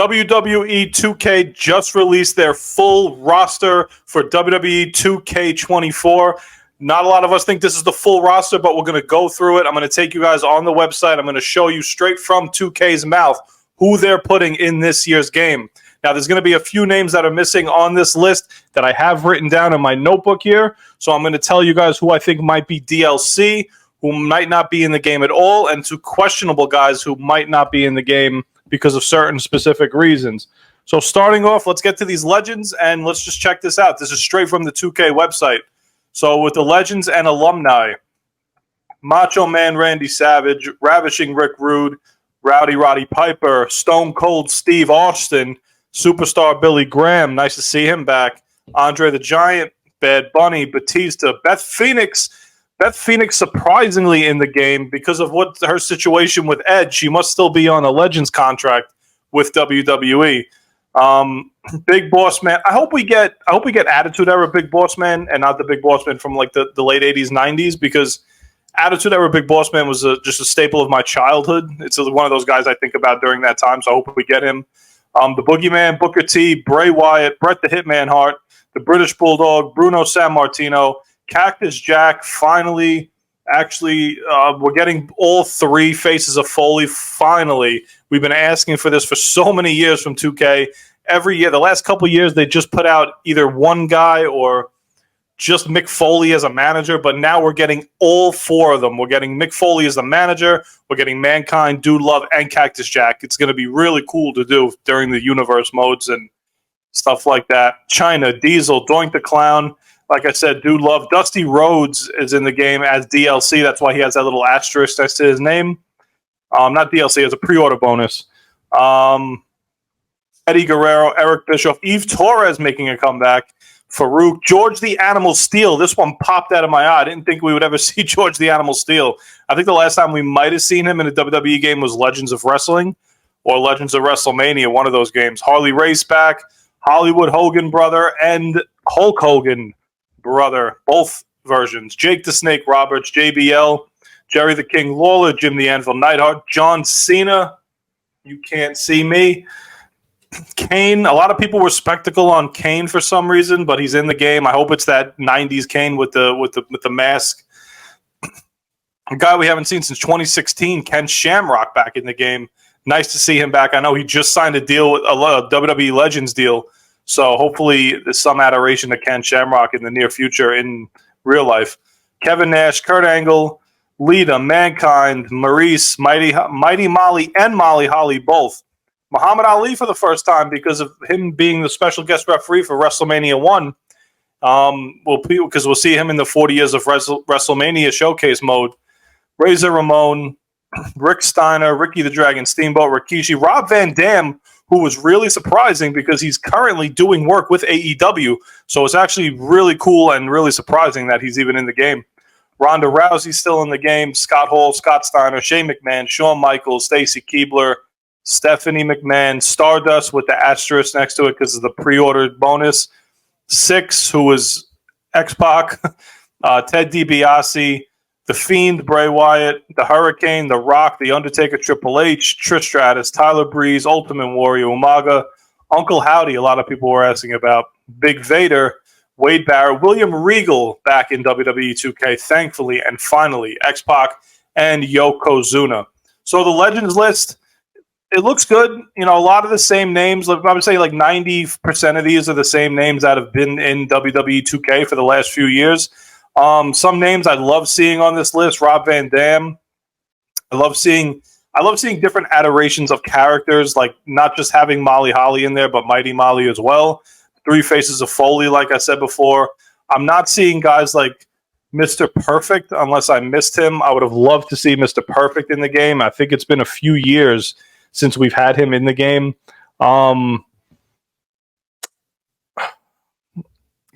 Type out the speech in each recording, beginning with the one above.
WWE 2K just released their full roster for WWE 2k24. Not a lot of us think this is the full roster, but we're going to go through it. I'm going to take you guys on the website. I'm going to show you straight from 2K's mouth who they're putting in this year's game. Now, there's going to be a few names that are missing on this list that I have written down in my notebook here. So I'm going to tell you guys who I think might be DLC, who might not be in the game at all, and two questionable guys who might not be in the game because of certain specific reasons. So starting off, let's get to these legends, and let's just check this out. This is straight from the 2K website. So with the legends and alumni, Macho Man Randy Savage, Ravishing Rick Rude, Rowdy Roddy Piper, Stone Cold Steve Austin, Superstar Billy Graham, nice to see him back, Andre the Giant, Bad Bunny, Batista, Beth Phoenix surprisingly in the game because of what her situation with Edge. She must still be on a Legends contract with WWE. Big Boss Man. I hope we get Attitude Era Big Boss Man and not the Big Boss Man from like the late 80s, 90s, because Attitude Era Big Boss Man was just a staple of my childhood. It's one of those guys I think about during that time, so I hope we get him. The Boogeyman, Booker T, Bray Wyatt, Bret the Hitman Hart, the British Bulldog, Bruno Sammartino, Cactus Jack. Finally, we're getting all three faces of Foley. Finally, we've been asking for this for so many years from 2K. Every year, the last couple of years, they just put out either one guy or just Mick Foley as a manager, but now we're getting all four of them. We're getting Mick Foley as the manager. We're getting Mankind, Dude Love, and Cactus Jack. It's going to be really cool to do during the universe modes and stuff like that. China, Diesel, Doink the Clown. Like I said, Dude Love. Dusty Rhodes is in the game as DLC. That's why he has that little asterisk next to his name. Not DLC, as a pre-order bonus. Eddie Guerrero, Eric Bischoff, Eve Torres making a comeback. Farouk, George the Animal Steel. This one popped out of my eye. I didn't think we would ever see George the Animal Steel. I think the last time we might have seen him in a WWE game was Legends of Wrestling or Legends of WrestleMania, one of those games. Harley Race back, Hollywood Hogan brother, and Hulk Hogan brother, both versions. Jake the Snake Roberts, JBL, Jerry the King Lawler, Jim the Anvil Neidhart, John Cena, You Can't See Me, Kane. A lot of people were skeptical on Kane for some reason, but he's in the game. I hope it's that 90s Kane with the mask. A guy we haven't seen since 2016, Ken Shamrock, back in the game. Nice to see him back. I know he just signed a deal with a WWE Legends deal, so hopefully there's some adoration to Ken Shamrock in the near future in real life. Kevin Nash, Kurt Angle, Lita, Mankind, Maurice, Mighty Molly, and Molly Holly both. Muhammad Ali for the first time because of him being the special guest referee for WrestleMania 1. Because we'll see him in the 40 years of WrestleMania showcase mode. Razor Ramon, Rick Steiner, Ricky the Dragon Steamboat, Rikishi, Rob Van Dam, who was really surprising because he's currently doing work with AEW. So it's actually really cool and really surprising that he's even in the game. Ronda Rousey still in the game. Scott Hall, Scott Steiner, Shane McMahon, Shawn Michaels, Stacy Keibler, Stephanie McMahon, Stardust with the asterisk next to it because of the pre-ordered bonus. Six, who was X-Pac, Ted DiBiase, The Fiend, Bray Wyatt, The Hurricane, The Rock, The Undertaker, Triple H, Trish Stratus, Tyler Breeze, Ultimate Warrior, Umaga, Uncle Howdy, a lot of people were asking about, Big Vader, Wade Barrett, William Regal back in WWE 2K, thankfully, and finally, X-Pac and Yokozuna. So the Legends list, it looks good. You know, a lot of the same names. I would say like 90% of these are the same names that have been in WWE 2K for the last few years. Some names I love seeing on this list. Rob Van Dam. I love seeing different adorations of characters, like not just having Molly Holly in there, but Mighty Molly as well. Three Faces of Foley, like I said before. I'm not seeing guys like Mr. Perfect unless I missed him. I would have loved to see Mr. Perfect in the game. I think it's been a few years since we've had him in the game.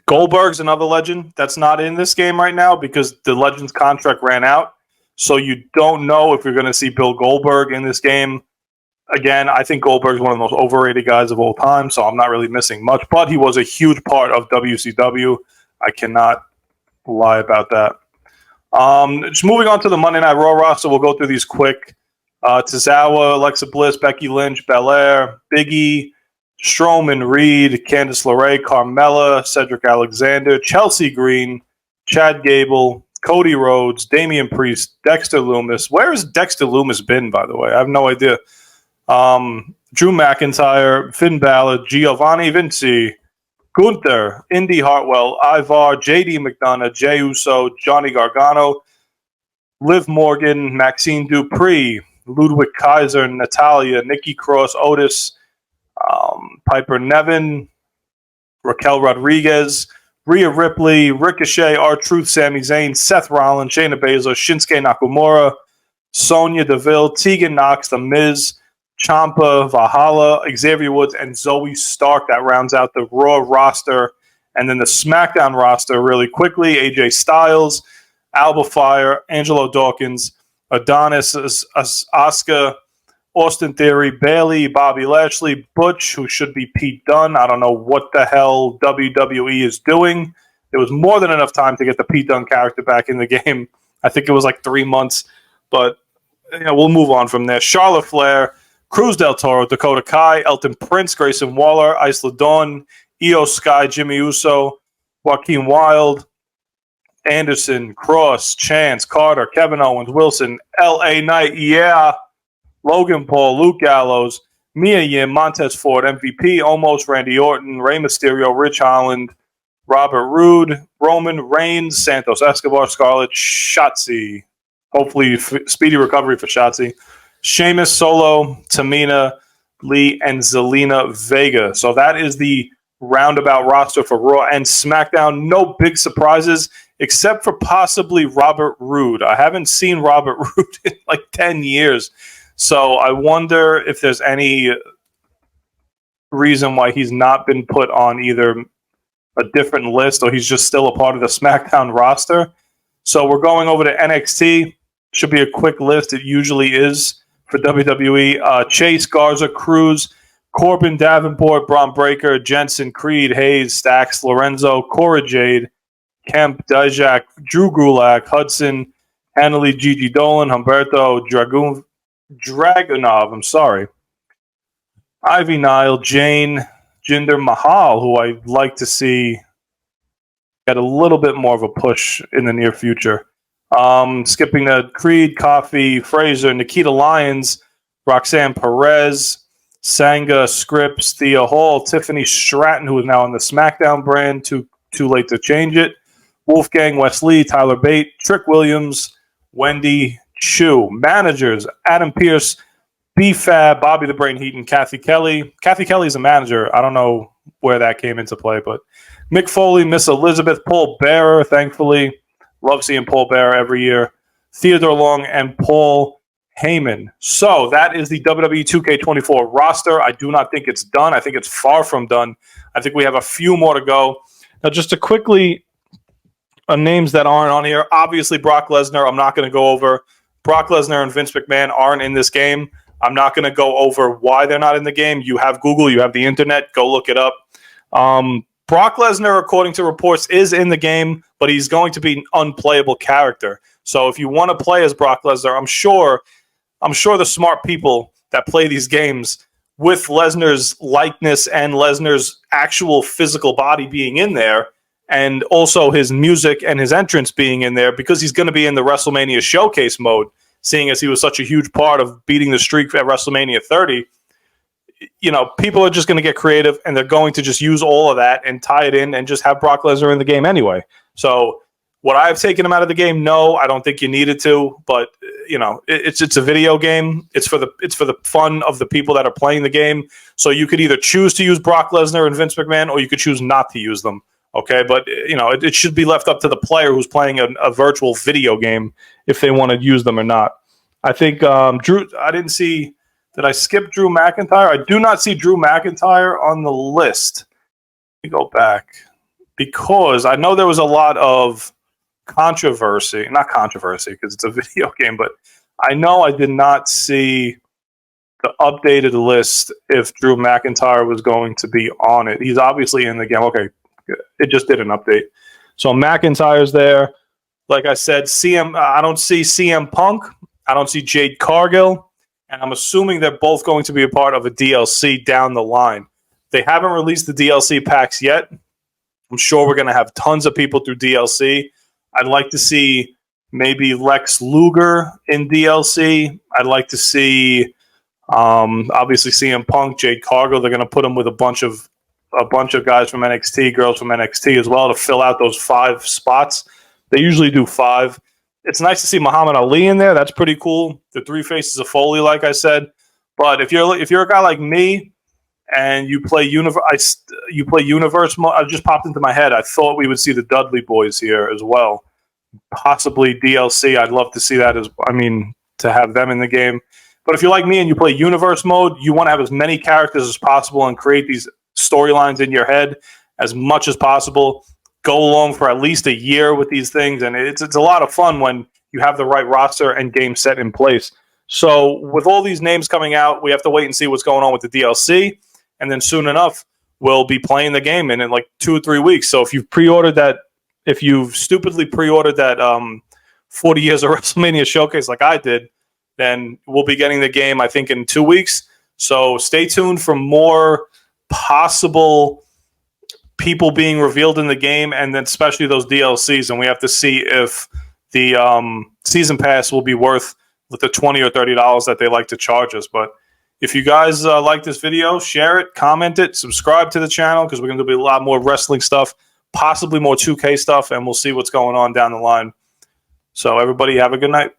Goldberg's another legend that's not in this game right now because the Legends contract ran out. So you don't know if you're going to see Bill Goldberg in this game. Again, I think Goldberg's one of the most overrated guys of all time, so I'm not really missing much. But he was a huge part of WCW. I cannot lie about that. Just moving on to the Monday Night Raw roster, we'll go through these quick. Tozawa, Alexa Bliss, Becky Lynch, Belair, Big E, Strowman, Reed, Candice LeRae, Carmella, Cedric Alexander, Chelsea Green, Chad Gable, Cody Rhodes, Damian Priest, Dexter Lumis. Where has Dexter Lumis been, by the way? I have no idea. Drew McIntyre, Finn Balor, Giovanni Vinci, Gunther, Indy Hartwell, Ivar, JD McDonough, Jey Uso, Johnny Gargano, Liv Morgan, Maxine Dupree, Ludwig Kaiser, Natalia, Nikki Cross, Otis, Piper Nevin, Raquel Rodriguez, Rhea Ripley, Ricochet, R-Truth, Sami Zayn, Seth Rollins, Shayna Baszler, Shinsuke Nakamura, Sonya Deville, Tegan Nox, The Miz, Ciampa, Valhalla, Xavier Woods, and Zoe Stark. That rounds out the Raw roster. And then the SmackDown roster really quickly. AJ Styles, Alba Fire, Angelo Dawkins, Adonis, Asuka, Austin Theory, Bayley, Bobby Lashley, Butch, who should be Pete Dunne. I don't know what the hell WWE is doing. There was more than enough time to get the Pete Dunne character back in the game. I think it was like 3 months. But we'll move on from there. Charlotte Flair, Cruz del Toro, Dakota Kai, Elton Prince, Grayson Waller, Isla Dawn, Io Sky, Jimmy Uso, Joaquin Wilde, Anderson, Cross, Chance, Carter, Kevin Owens, Wilson, L.A. Knight, Logan Paul, Luke Gallows, Mia Yim, Montez Ford, MVP, Almost, Randy Orton, Rey Mysterio, Rich Holland, Robert Roode, Roman Reigns, Santos Escobar, Scarlett, Shotzi. Hopefully, speedy recovery for Shotzi. Sheamus, Solo, Tamina, Lee, and Zelina Vega. So that is the roundabout roster for Raw and SmackDown. No big surprises, except for possibly Robert Roode. I haven't seen Robert Roode in like 10 years. So I wonder if there's any reason why he's not been put on either a different list or he's just still a part of the SmackDown roster. So we're going over to NXT. Should be a quick list. It usually is for WWE. Chase, Garza, Cruz, Corbin, Davenport, Braun Breaker, Jensen, Creed, Hayes, Stax, Lorenzo, Cora Jade, Kemp, Dijak, Drew Gulak, Hudson, Hanley, Gigi Dolan, Humberto, Dragunov, Ivy Nile, Jane, Jinder Mahal, who I'd like to see get a little bit more of a push in the near future. Skipping the Creed, Coffee, Fraser, Nikita Lyons, Roxanne Perez, Sanga, Scripps, Thea Hall, Tiffany Stratton, who is now on the SmackDown brand, too late to change it, Wolfgang Wesley, Tyler Bate, Trick Williams, Wendy Chu. Managers, Adam Pearce, B-Fab, Bobby the Brain Heaton, Kathy Kelly. Kathy Kelly's a manager. I don't know where that came into play, but Mick Foley, Miss Elizabeth, Paul Bearer, thankfully. Love seeing Paul Bearer every year. Theodore Long and Paul Heyman. So that is the WWE 2k24 roster. I do not think it's done. I think it's far from done. I think we have a few more to go. Now, just to quickly, names that aren't on here. Obviously, Brock Lesnar, I'm not going to go over. Brock Lesnar and Vince McMahon aren't in this game. I'm not going to go over why they're not in the game. You have Google, you have the internet. Go look it up. Brock Lesnar, according to reports, is in the game, but he's going to be an unplayable character. So if you want to play as Brock Lesnar, I'm sure the smart people that play these games with Lesnar's likeness and Lesnar's actual physical body being in there, and also his music and his entrance being in there, because he's going to be in the WrestleMania showcase mode, seeing as he was such a huge part of beating the streak at WrestleMania 30. People are just going to get creative, and they're going to just use all of that and tie it in and just have Brock Lesnar in the game anyway. So would I have taken him out of the game? No, I don't think you needed to, but it's a video game. It's for the fun of the people that are playing the game. So you could either choose to use Brock Lesnar and Vince McMahon, or you could choose not to use them. Okay, but it should be left up to the player who's playing a virtual video game if they want to use them or not. I think Drew. I didn't see. Did I skip Drew McIntyre? I do not see Drew McIntyre on the list. Let me go back, because I know there was a lot of controversy. Not controversy, because it's a video game, but I know I did not see the updated list if Drew McIntyre was going to be on it. He's obviously in the game. Okay, it just did an update. So McIntyre's there. Like I said, I don't see CM Punk. I don't see Jade Cargill. and I'm assuming they're both going to be a part of a DLC down the line. They haven't released the DLC packs yet. I'm sure we're going to have tons of people through DLC. I'd like to see maybe Lex Luger in DLC. I'd like to see, obviously, CM Punk, Jade Cargill. They're going to put him with a bunch of guys from NXT, girls from NXT as well, to fill out those 5 spots. They usually do 5. It's nice to see Muhammad Ali in there. That's pretty cool. The 3 faces of Foley, like I said. But if you're a guy like me and you play universe mode, I just popped into my head. I thought we would see the Dudley Boys here as well. Possibly DLC. I'd love to see that to have them in the game. But if you're like me and you play universe mode, you want to have as many characters as possible and create these storylines in your head as much as possible. Go along for at least a year with these things, and it's a lot of fun when you have the right roster and game set in place. So with all these names coming out, we have to wait and see what's going on with the DLC, and then soon enough, we'll be playing the game in like 2 or 3 weeks. So if you've stupidly pre-ordered that 40 Years of WrestleMania Showcase like I did, then we'll be getting the game, I think, in 2 weeks. So stay tuned for more possible people being revealed in the game, and then especially those DLCs. And we have to see if the season pass will be worth the $20 or $30 that they like to charge us. But if you guys like this video, share it, comment it, subscribe to the channel, because we're going to do a lot more wrestling stuff, possibly more 2K stuff, and we'll see what's going on down the line. So everybody have a good night.